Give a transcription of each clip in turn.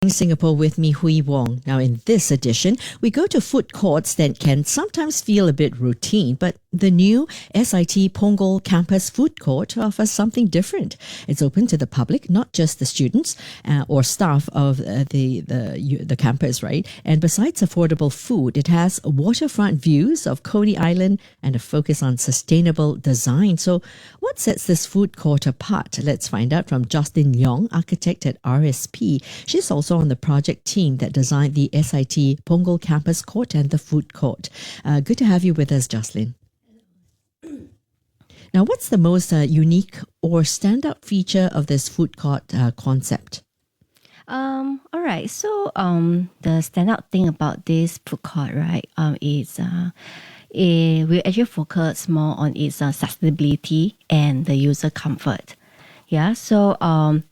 Singapore with me, Wong. Now, in this edition, we go to food courts that can sometimes feel a bit routine, but the new SIT Punggol Campus Food Court offers something different. It's open to the public, not just the students or staff of the campus, right? And besides affordable food, it has waterfront views of Coney Island and a focus on sustainable design. So, what sets this food court apart? Let's find out from Jocelyn, Yong, architect at RSP. She's also on the project team that designed the SIT Punggol Campus Court and the food court. Good to have you with us, Jocelyn. Now, what's the most unique or standout feature of this food court concept? All right. So, the standout thing about this food court, right, is we actually focus more on its sustainability and the user comfort. Yeah, so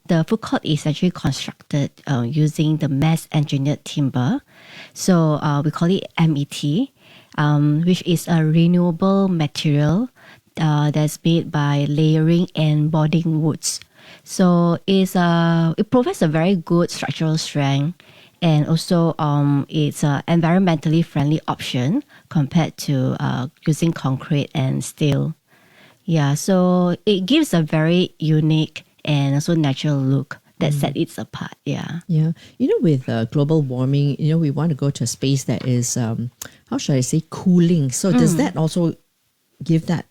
the food court is actually constructed using the mass engineered timber. So we call it MET, which is a renewable material that's made by layering and bonding woods. So it provides a very good structural strength, and also it's an environmentally friendly option compared to using concrete and steel. Yeah, so it gives a very unique and also natural look that sets it apart. Yeah. Yeah. You know, with global warming, we want to go to a space that is, how should I say, cooling. So does that also give that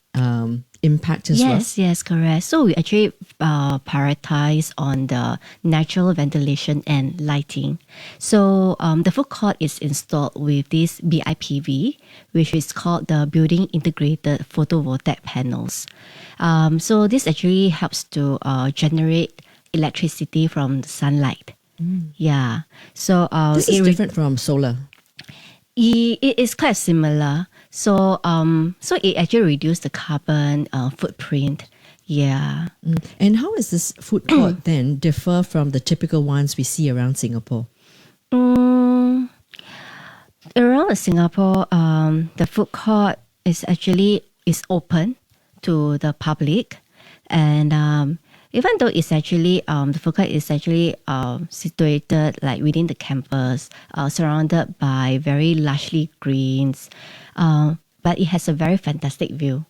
impact as well? Yes, correct. So we actually prioritize on the natural ventilation and lighting. So the food court is installed with this BIPV, which is called the Building Integrated Photovoltaic Panels. So this actually helps to generate electricity from the sunlight. Yeah. So this is different from solar. It is quite similar. So so it actually reduces the carbon footprint. Yeah. And how is this food court then differ from the typical ones we see around Singapore? Around Singapore, the food court is open to the public, and even though it's actually the food court is actually situated like within the campus, surrounded by very lushly greens, but it has a very fantastic view.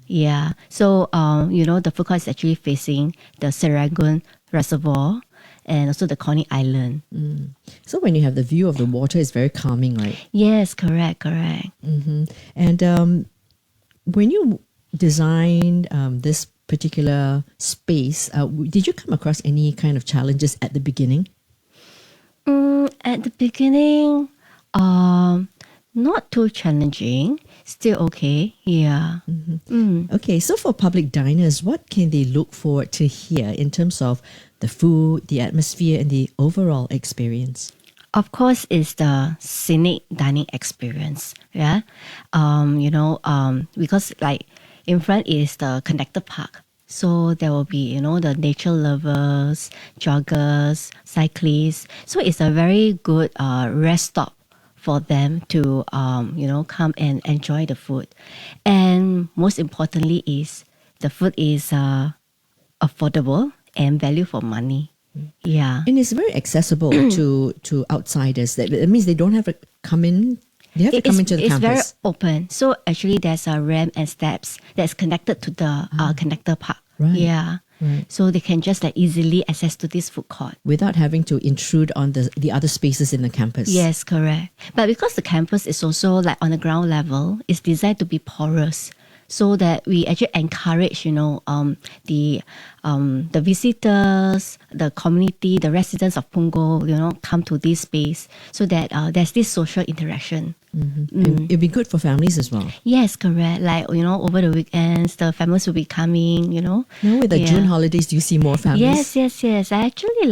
Yeah. So the food court is actually facing the Serangoon Reservoir and also the Coney Island. So when you have the view of the water, it's very calming, right? Yes, correct. Mm-hmm. And when you designed this particular space, did you come across any kind of challenges at the beginning? At the beginning, not too challenging. Still okay. Yeah. Okay, so for public diners, what can they look forward to here in terms of the food, the atmosphere, and the overall experience? Of course, it's the scenic dining experience. Yeah. Because like in front is the connected park. So there will be, the nature lovers, joggers, cyclists. So it's a very good rest stop for them to, come and enjoy the food. And most importantly is the food is affordable and value for money. Yeah. And it's very accessible to outsiders. That means they don't have to come in. They have to come into the campus. It's very open. So actually there's a ramp and steps that's connected to the connector park. Right. Yeah. Right. So they can just easily access to this food court. Without having to intrude on the other spaces in the campus. Yes, correct. But because the campus is also on the ground level, it's designed to be porous. So that we actually encourage, the visitors, the community, the residents of Punggol, come to this space so that there's this social interaction. It'd be good for families as well. Yes, correct. Over the weekends, the families will be coming, Now with the June holidays, do you see more families? Yes. I actually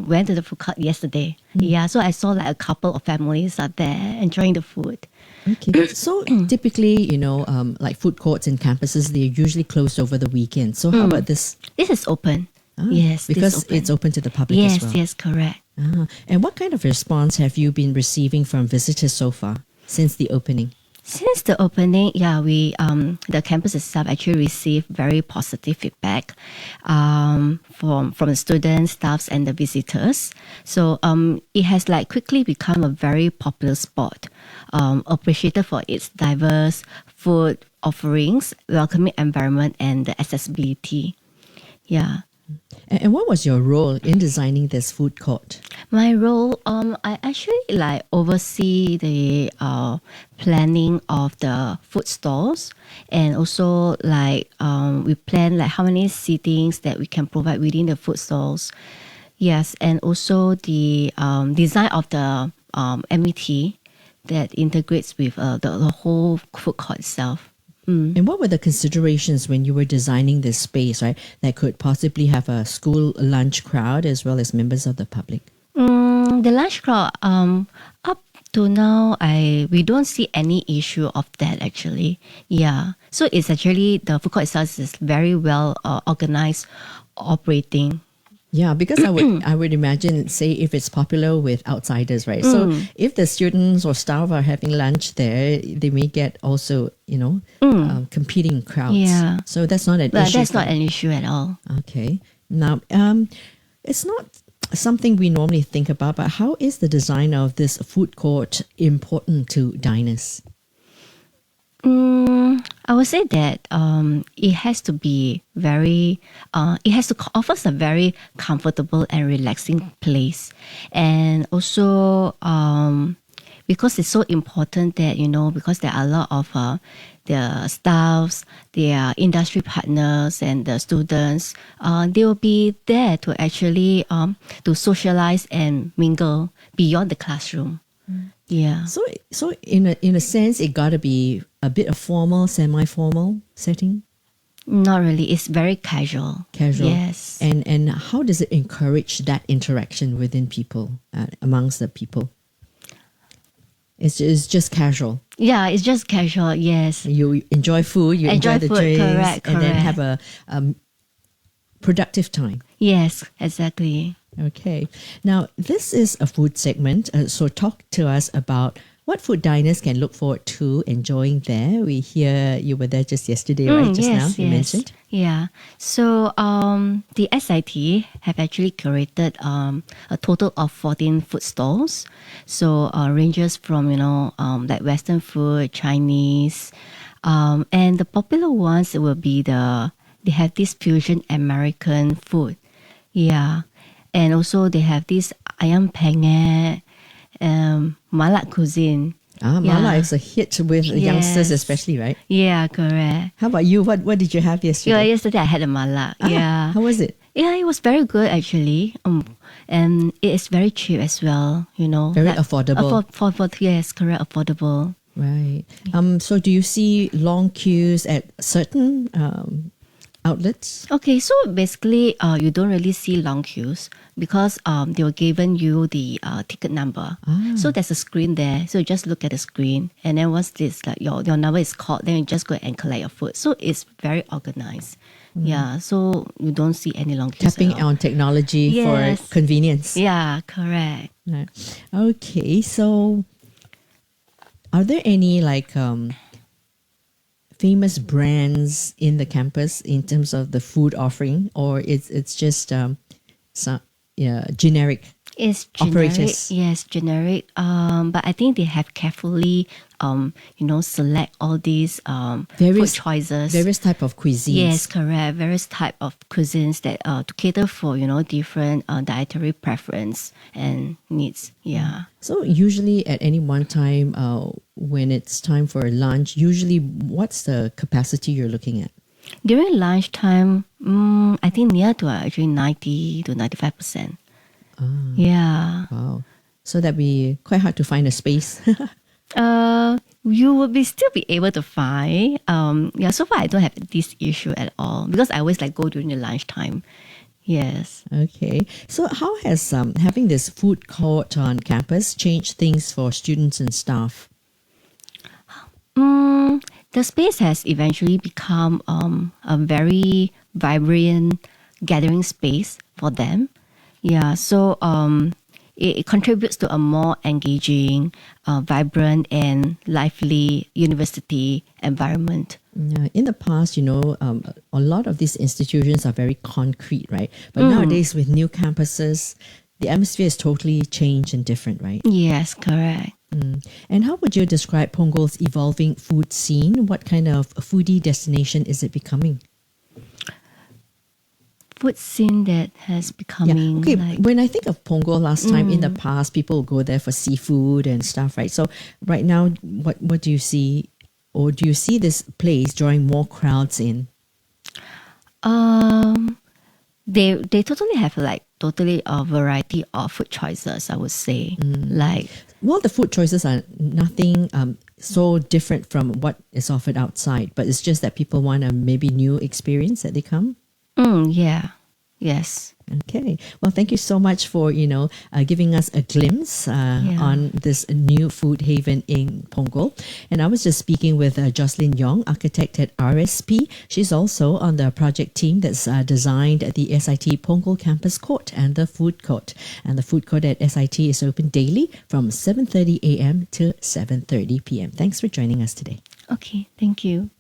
went to the food court yesterday. Yeah, so I saw a couple of families are there enjoying the food. Okay. So typically, like food courts and campuses, they're usually closed over the weekend. So how about this? This is open. Yes. Because it's open to the public as well. Yes, correct. And what kind of response have you been receiving from visitors so far since the opening? Since the opening, we the campus itself actually received very positive feedback from the students, staffs, and the visitors. So it has like quickly become a very popular spot, appreciated for its diverse food offerings, welcoming environment, and the accessibility. Yeah. And what was your role in designing this food court? My role, I actually like oversee the planning of the food stalls, and also like we plan like how many seatings that we can provide within the food stalls. Yes, and also the design of the MET that integrates with the whole food court itself. And what were the considerations when you were designing this space, right? That could possibly have a school lunch crowd as well as members of the public. The lunch crowd, up to now, we don't see any issue of that actually. Yeah, so it's actually the food court itself is very well organized, operating. Yeah, because I would imagine, say, if it's popular with outsiders, right? So if the students or staff are having lunch there, they may get also, competing crowds. Yeah. So that's not an issue. That's not an issue at all. Okay. Now, it's not something we normally think about, but how is the design of this food court important to diners? I would say that it has to be it has to offer a very comfortable and relaxing place. And also, because it's so important that, because there are a lot of the staffs, their industry partners and the students, they will be there to actually to socialize and mingle beyond the classroom. Yeah. So in a sense, it got to be a bit of formal, semi-formal setting. Not really. It's very casual. Casual. Yes. And how does it encourage that interaction within people, amongst the people? It's just casual. Yeah, it's just casual. Yes. You enjoy food. You enjoy the food, drinks, correct. and then have a productive time. Yes, exactly. Okay. Now, this is a food segment. So talk to us about what food diners can look forward to enjoying there. We hear you were there just yesterday, right? Just now, you mentioned. Yeah. So the SIT have actually curated a total of 14 food stalls. So ranges from, like Western food, Chinese. And the popular ones will be they have this fusion American food. Yeah. And also they have this ayam penyet, Malak cuisine. Mala is a hit with youngsters especially, right? Yeah, correct. How about you? What did you have yesterday? Yeah, yesterday I had a Malak. Yeah. How was it? Yeah, it was very good actually. And it is very cheap as well, Very affordable. Yes, correct, affordable. Right. So do you see long queues at certain outlets? Okay, so basically, you don't really see long queues because they were given you the ticket number. So there's a screen there. So you just look at the screen, and then once this your number is called, then you just go and collect your food. So it's very organized. Yeah, so you don't see any long queues. Tapping on technology for convenience. Yeah, correct. Right. Okay, so are there any famous brands in the campus in terms of the food offering, or it's just generic? It's generic, operators? Yes, generic. But I think they have carefully, select all these food choices. Various type of cuisines. Yes, correct. Various type of cuisines that to cater for different dietary preference and needs. Yeah. So usually at any one time, when it's time for lunch, usually what's the capacity you're looking at? During lunchtime, I think near to actually 90 to 95%. Yeah. Wow. So that'd be quite hard to find a space. You will still be able to find. So far I don't have this issue at all because I always go during the lunchtime. Yes. Okay. So how has having this food court on campus changed things for students and staff? The space has eventually become a very vibrant gathering space for them. Yeah, so it contributes to a more engaging, vibrant, and lively university environment. In the past, a lot of these institutions are very concrete, right? But nowadays, with new campuses, the atmosphere is totally changed and different, right? Yes, correct. And how would you describe Punggol's evolving food scene? What kind of foodie destination is it becoming? Food scene that has becoming Okay. like... When I think of Punggol last time, in the past, people would go there for seafood and stuff, right? So right now, what do you see? Or do you see this place drawing more crowds in? They totally have totally a variety of food choices, I would say. Well, the food choices are nothing so different from what is offered outside, but it's just that people want a maybe new experience that they come. Yeah. Yes. Okay. Well, thank you so much for, giving us a glimpse on this new food haven in Punggol. And I was just speaking with Jocelyn Yong, architect at RSP. She's also on the project team that's designed the SIT Punggol Campus Court and the food court. And the food court at SIT is open daily from 7:30 a.m. to 7:30 p.m. Thanks for joining us today. Okay. Thank you.